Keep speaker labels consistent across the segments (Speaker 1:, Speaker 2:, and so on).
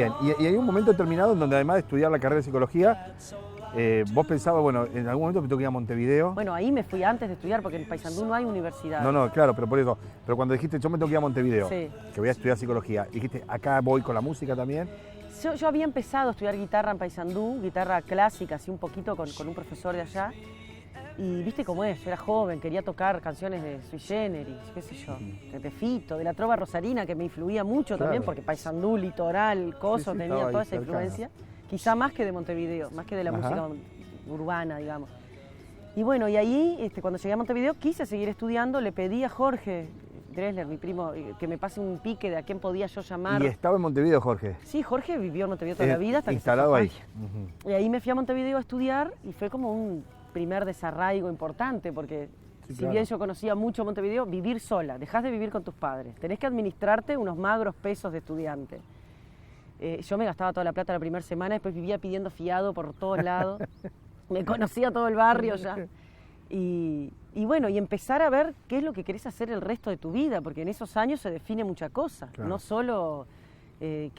Speaker 1: Bien, y hay un momento determinado en donde además de estudiar la carrera de psicología, vos pensabas, bueno, en algún momento me tengo que ir a Montevideo.
Speaker 2: Bueno, ahí me fui antes de estudiar porque en Paysandú no hay universidad.
Speaker 1: No, claro, pero por eso. Pero cuando dijiste, yo me tengo que ir a Montevideo,
Speaker 2: Sí.
Speaker 1: que voy a estudiar psicología, dijiste, acá voy con la música también.
Speaker 2: Yo había empezado a estudiar guitarra en Paysandú, guitarra clásica, así un poquito con un profesor de allá. Y viste cómo es, yo era joven, quería tocar canciones de Sui Generis, qué sé yo, de Fito, de la trova rosarina, que me influía mucho también, porque Paysandú, Litoral, Coso, tenía toda esa influencia. Quizá más que de Montevideo, más que de la música urbana, digamos. Y bueno, y ahí, cuando llegué a Montevideo, quise seguir estudiando, le pedí a Jorge Dressler, mi primo, que me pase un pique de a quién podía yo llamar.
Speaker 1: ¿Y estaba en Montevideo, Jorge?
Speaker 2: Sí, Jorge vivió en Montevideo toda la vida hasta
Speaker 1: instalado
Speaker 2: que
Speaker 1: ahí.
Speaker 2: Y ahí me fui a Montevideo a estudiar y fue como un primer desarraigo importante, porque si bien yo conocía mucho Montevideo, vivir sola, dejás de vivir con tus padres, tenés que administrarte unos magros pesos de estudiante. Yo me gastaba toda la plata la primera semana, después vivía pidiendo fiado por todos lados, me conocía todo el barrio ya. Y bueno, y empezar a ver qué es lo que querés hacer el resto de tu vida, porque en esos años se define mucha cosa, no solo qué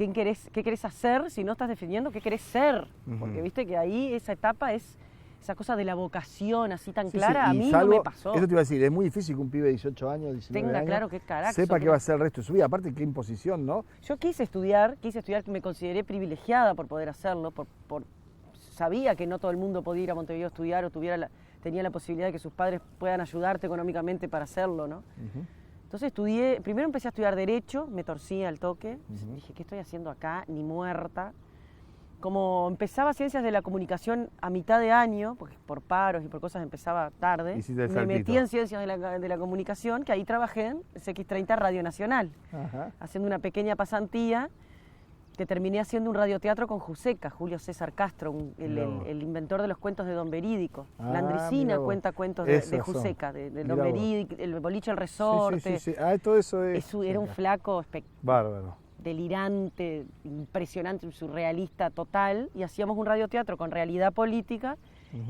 Speaker 2: querés hacer, sino estás definiendo qué querés ser, porque viste que ahí esa etapa es esa cosa de la vocación así tan clara, a mí no me pasó.
Speaker 1: Eso te iba a decir, es muy difícil que un pibe de 18 años, 19
Speaker 2: tenga
Speaker 1: años,
Speaker 2: claro qué carácter,
Speaker 1: sepa qué va a ser el resto de su vida, aparte qué imposición, ¿no?
Speaker 2: Yo quise estudiar, me consideré privilegiada por poder hacerlo, sabía que no todo el mundo podía ir a Montevideo a estudiar o tenía la posibilidad de que sus padres puedan ayudarte económicamente para hacerlo, ¿no? Entonces primero empecé a estudiar Derecho, me torcí al toque, dije, ¿qué estoy haciendo acá? Ni muerta. Como empezaba Ciencias de la Comunicación a mitad de año, porque por paros y por cosas empezaba tarde, me metí en Ciencias de la Comunicación, que ahí trabajé en CX30 Radio Nacional, haciendo una pequeña pasantía, que terminé haciendo un radioteatro con Juseca, Julio César Castro, el inventor de los cuentos de Don Verídico. Landricina cuenta cuentos de Juseca, de Don Verídico, el boliche El Resorte.
Speaker 1: Sí. Todo eso
Speaker 2: era un flaco
Speaker 1: bárbaro,
Speaker 2: delirante, impresionante, surrealista total, y hacíamos un radioteatro con realidad política,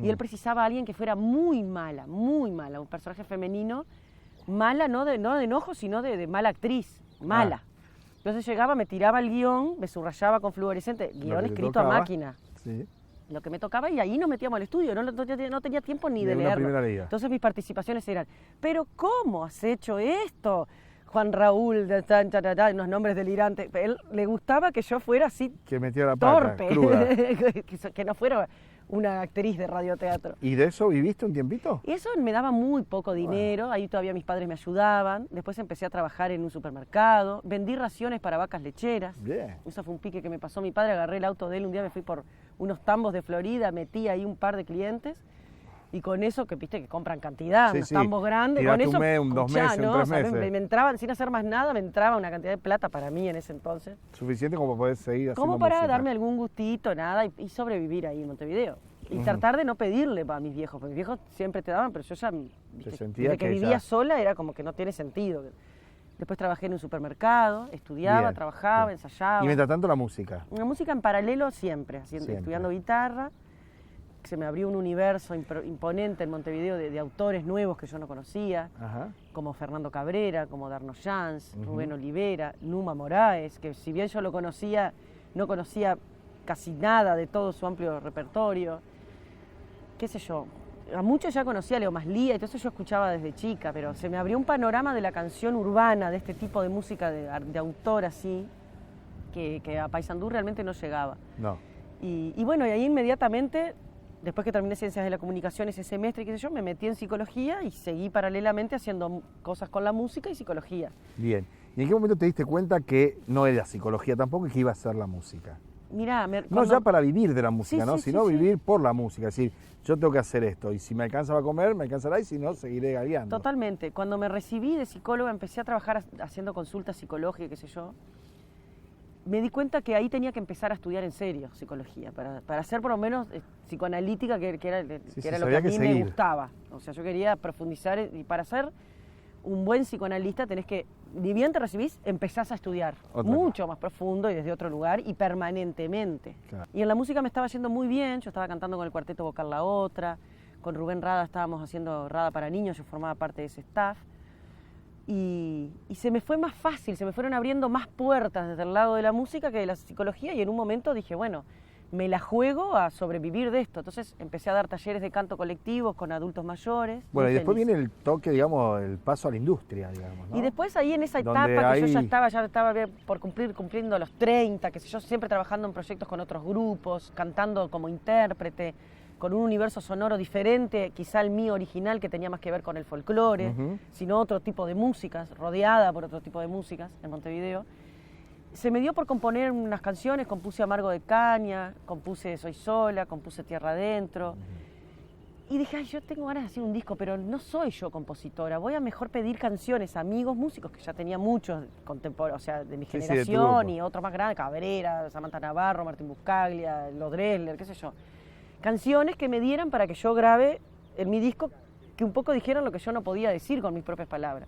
Speaker 2: y él precisaba a alguien que fuera muy mala, un personaje femenino, mala no de enojo, sino de mala actriz, mala. Entonces llegaba, me tiraba el guión, me subrayaba con fluorescente, guión escrito a máquina. Lo que me tocaba, y ahí nos metíamos al estudio, no tenía tiempo ni de leerlo. Entonces mis participaciones eran, ¿pero cómo has hecho esto? Juan Raúl, unos nombres delirantes. Él le gustaba que yo fuera así
Speaker 1: que metiera la pata,
Speaker 2: torpe,
Speaker 1: cruda.
Speaker 2: que no fuera una actriz de radioteatro.
Speaker 1: ¿Y de eso viviste un tiempito?
Speaker 2: Y eso me daba muy poco dinero, ahí todavía mis padres me ayudaban. Después empecé a trabajar en un supermercado, vendí raciones para vacas lecheras.
Speaker 1: Bien.
Speaker 2: Eso fue un pique que me pasó mi padre, agarré el auto de él, un día me fui por unos tambos de Florida, metí ahí un par de clientes. Y con eso, que viste que compran cantidad, unos tambos grandes, con eso,
Speaker 1: dos meses, tres meses.
Speaker 2: Me entraban, sin hacer más nada, me entraba una cantidad de plata para mí en ese entonces.
Speaker 1: Suficiente como poder seguir haciendo
Speaker 2: como para
Speaker 1: música.
Speaker 2: darme algún gustito, nada, y sobrevivir ahí en Montevideo. Y tratar de no pedirle para mis viejos, porque mis viejos siempre te daban, pero yo ya, desde que vivía sola, era como que no tiene sentido. Después trabajé en un supermercado, estudiaba, trabajaba, ensayaba.
Speaker 1: Y mientras tanto la música.
Speaker 2: La música en paralelo siempre, estudiando guitarra. Se me abrió un universo imponente en Montevideo de autores nuevos que yo no conocía, como Fernando Cabrera, como Darno Jans, Rubén Olivera, Numa Moraes, que si bien yo lo conocía, no conocía casi nada de todo su amplio repertorio. Qué sé yo, a muchos ya conocía a Leo Maslía, y todo eso yo escuchaba desde chica, pero se me abrió un panorama de la canción urbana, de este tipo de música de autor así, que a Paysandú realmente no llegaba.
Speaker 1: No.
Speaker 2: Y bueno, y ahí inmediatamente, después que terminé Ciencias de la Comunicación ese semestre, qué sé yo, me metí en Psicología y seguí paralelamente haciendo cosas con la música y Psicología.
Speaker 1: Bien. ¿Y en qué momento te diste cuenta que no era Psicología tampoco y que iba a ser la música?
Speaker 2: Mirá,
Speaker 1: no ya para vivir de la música, ¿no? Sino vivir por la música. Es decir, yo tengo que hacer esto y si me alcanza para comer, me alcanzará y si no, seguiré gagueando.
Speaker 2: Totalmente. Cuando me recibí de psicóloga, empecé a trabajar haciendo consultas psicológicas, qué sé yo. Me di cuenta que ahí tenía que empezar a estudiar en serio psicología, para ser por lo menos psicoanalítica, que era lo que a mí me gustaba. O sea, yo quería profundizar, y para ser un buen psicoanalista tenés que, ni bien te recibís, empezás a estudiar mucho más profundo y desde otro lugar y permanentemente. Claro. Y en la música me estaba yendo muy bien, yo estaba cantando con el Cuarteto Vocal La Otra, con Rubén Rada estábamos haciendo Rada para niños, yo formaba parte de ese staff. Y se me fue más fácil, se me fueron abriendo más puertas desde el lado de la música que de la psicología, y en un momento dije, bueno, me la juego a sobrevivir de esto. Entonces empecé a dar talleres de canto colectivos con adultos mayores.
Speaker 1: Bueno, y después
Speaker 2: feliz.
Speaker 1: viene el toque, digamos, el paso a la industria, digamos, ¿no?
Speaker 2: Y después ahí en esa etapa
Speaker 1: Donde
Speaker 2: que
Speaker 1: hay...
Speaker 2: yo ya estaba por cumpliendo los 30, qué sé yo, siempre trabajando en proyectos con otros grupos, cantando como intérprete, con un universo sonoro diferente, quizá el mío original, que tenía más que ver con el folclore, sino otro tipo de músicas, rodeada por otro tipo de músicas en Montevideo. Se me dio por componer unas canciones, compuse Amargo de Caña, compuse Soy Sola, compuse Tierra Adentro. Y dije, ay, yo tengo ganas de hacer un disco, pero no soy yo compositora, voy a mejor pedir canciones a amigos músicos, que ya tenía muchos contemporáneos, o sea, de mi generación, y otros más grandes, Cabrera, Samantha Navarro, Martín Buscaglia, Los Dresler, qué sé yo. Canciones que me dieran para que yo grabe en mi disco, que un poco dijeran lo que yo no podía decir con mis propias palabras.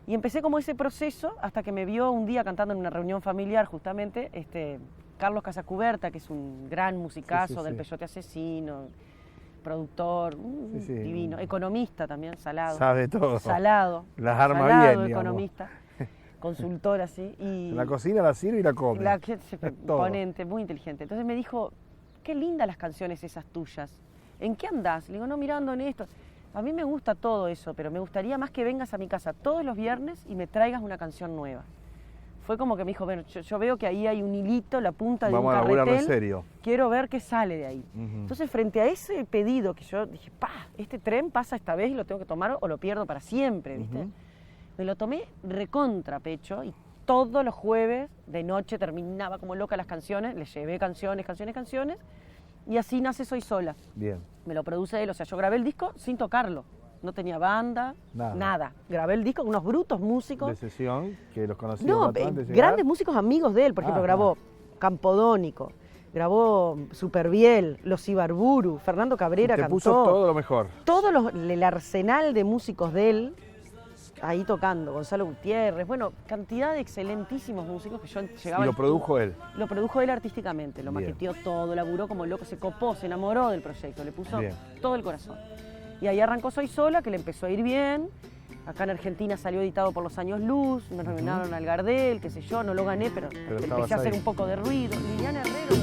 Speaker 2: Y empecé como ese proceso hasta que me vio un día cantando en una reunión familiar, justamente, Carlos Casacuberta, que es un gran musicazo del Peyote Asesino, productor, divino, economista también, salado.
Speaker 1: Sabe todo.
Speaker 2: Salado.
Speaker 1: Las arma
Speaker 2: salado,
Speaker 1: bien,
Speaker 2: economista, consultor así. Y
Speaker 1: la cocina la sirve y la come.
Speaker 2: Ponente, muy inteligente. Entonces me dijo, qué lindas las canciones esas tuyas. ¿En qué andás? Le digo, no, mirando en esto. A mí me gusta todo eso, pero me gustaría más que vengas a mi casa todos los viernes y me traigas una canción nueva. Fue como que me dijo, bueno, yo veo que ahí hay un hilito, la punta de un carretel.
Speaker 1: Vamos a laburarlo en serio.
Speaker 2: Quiero ver qué sale de ahí. Entonces, frente a ese pedido que yo dije, este tren pasa esta vez y lo tengo que tomar o lo pierdo para siempre, ¿viste? Me lo tomé recontra pecho y todos los jueves de noche terminaba como loca las canciones, le llevé canciones, y así nace Soy Sola.
Speaker 1: Bien.
Speaker 2: Me lo produce él, o sea, yo grabé el disco sin tocarlo. No tenía banda, nada. Grabé el disco con unos brutos músicos.
Speaker 1: De sesión, que los conocíamos antes de
Speaker 2: grandes músicos amigos de él. Por ejemplo, grabó Campodónico, grabó Superbiel, Los Ibarburu, Fernando Cabrera cantó.
Speaker 1: Puso todo lo mejor.
Speaker 2: Todo el arsenal de músicos de él ahí tocando. Gonzalo Gutiérrez, bueno, cantidad de excelentísimos músicos que yo llegaba.
Speaker 1: ¿Y lo produjo él?
Speaker 2: Lo produjo él artísticamente, lo maqueteó todo, laburó como loco, se copó, se enamoró del proyecto, le puso todo el corazón. Y ahí arrancó Soy Sola, que le empezó a ir bien. Acá en Argentina salió editado por los Años Luz, me nominaron al Gardel, qué sé yo, no lo gané, pero empecé a hacer un poco de ruido. Liliana Herrero